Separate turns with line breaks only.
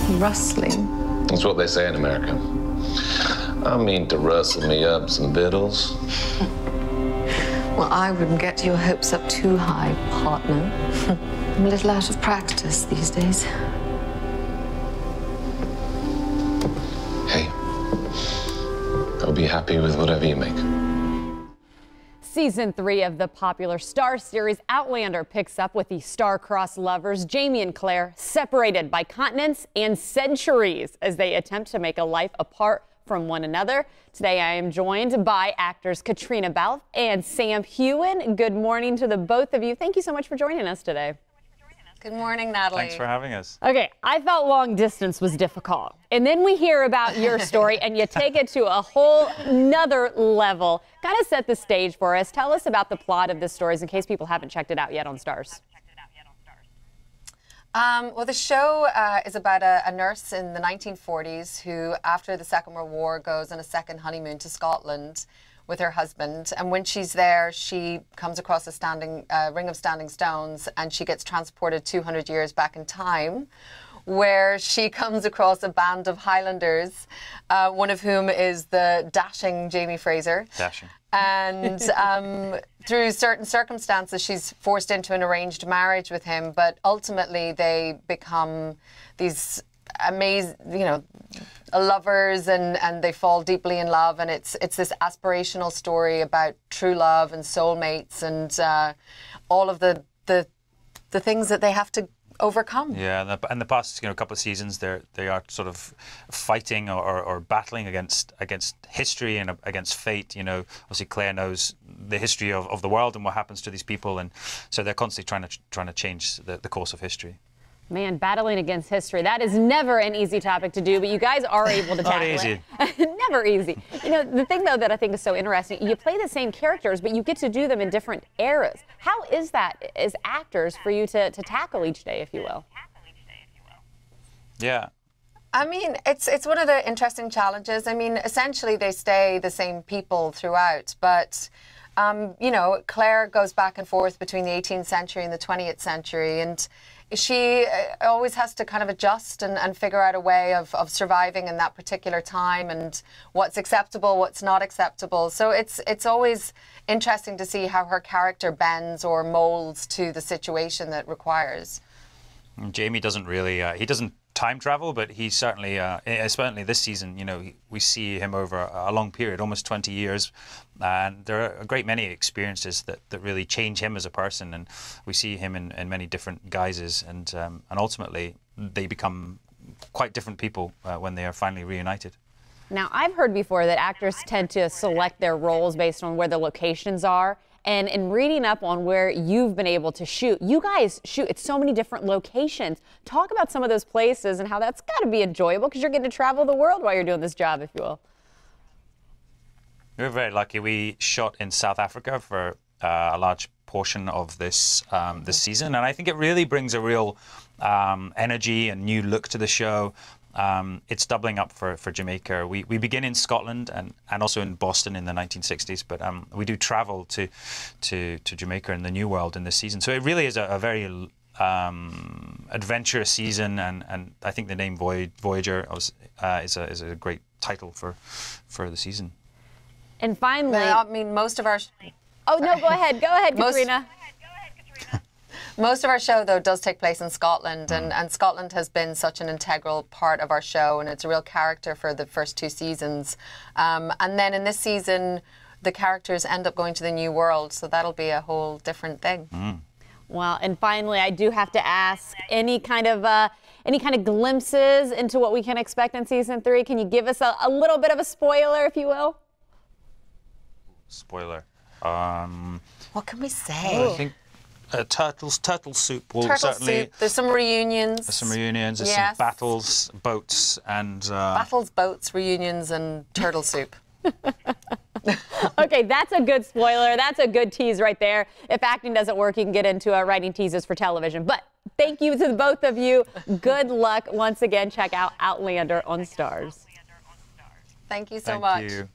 Rustling?
That's what they say in America. I mean to rustle me up some victuals.
Well, I wouldn't get your hopes up too high, partner. I'm a little out of practice these days.
Hey, I'll be happy with whatever you make.
Season 3 of the popular Star series Outlander picks up with the star-crossed lovers Jamie and Claire separated by continents and centuries as they attempt to make a life apart from one another. Today I am joined by actors Katrina Balfe and Sam Heughan. Good morning to the both of you. Thank you so much for joining us today.
Good morning, Natalie.
Thanks for having us.
Okay, I thought long distance was difficult. And then we hear about your story and you take it to a whole nother level. Kind of set the stage for us. Tell us about the plot of this story in case people haven't checked it out yet on Starz.
Well, the show is about a nurse in the 1940s who, after the Second World War, goes on a second honeymoon to Scotland with her husband. And when she's there, she comes across a ring of standing stones, and she gets transported 200 years back in time, where she comes across a band of Highlanders, one of whom is the dashing Jamie Fraser.
Dashing.
And through certain circumstances, she's forced into an arranged marriage with him, but ultimately they become these amazing, lovers, and they fall deeply in love, and it's this aspirational story about true love and soulmates and all of the things that they have to overcome.
Yeah, and the past couple of seasons, they are sort of fighting or battling against history and against fate. Obviously Claire knows the history of the world and what happens to these people, and so they're constantly trying to change the course of history.
Man, battling against history, that is never an easy topic to do, but you guys are able to tackle it. Not easy. Never easy. The thing, though, that I think is so interesting, you play the same characters, but you get to do them in different eras. How is that as actors for you to tackle each day, if you will?
Yeah.
I mean, it's one of the interesting challenges. I mean, essentially they stay the same people throughout, but Claire goes back and forth between the 18th century and the 20th century, and she always has to kind of adjust and figure out a way of surviving in that particular time and what's acceptable, what's not acceptable. So it's always interesting to see how her character bends or molds to the situation that requires.
Jamie doesn't really, he doesn't time travel, but he certainly, especially this season, we see him over a long period, almost 20 years. And there are a great many experiences that really change him as a person, and we see him in many different guises, and ultimately they become quite different people when they are finally reunited.
Now, I've heard before that actors tend to select their roles based on where the locations are, and in reading up on where you've been able to shoot, you guys shoot at so many different locations. Talk about some of those places and how that's got to be enjoyable, because you're getting to travel the world while you're doing this job, if you will.
We're very lucky. We shot in South Africa for a large portion of this this season, and I think it really brings a real energy and new look to the show. It's doubling up for Jamaica. We begin in Scotland and also in Boston in the 1960s, but we do travel to Jamaica in the New World in this season. So it really is a very adventurous season, and I think the name Voyager is a great title for the season.
And finally,
I mean, most of our...
Oh, no, go ahead, Katrina.
Most of our show, though, does take place in Scotland, and Scotland has been such an integral part of our show, and it's a real character for the first 2 seasons. And then in this season, the characters end up going to the New World, so that'll be a whole different thing.
Well, and finally, I do have to ask, any kind of glimpses into what we can expect in season 3? Can you give us a little bit of a spoiler, if you will?
Spoiler.
What can we say?
I think turtle soup will
Turtle
certainly.
soup. There's some reunions.
There's some
Yes.
battles, boats, and
Battles, boats, reunions, and turtle soup.
Okay, that's a good spoiler. That's a good tease right there. If acting doesn't work, you can get into writing teases for television. But thank you to both of you. Good luck once again. Check out Outlander on Starz.
Thank you so much.
Thank you.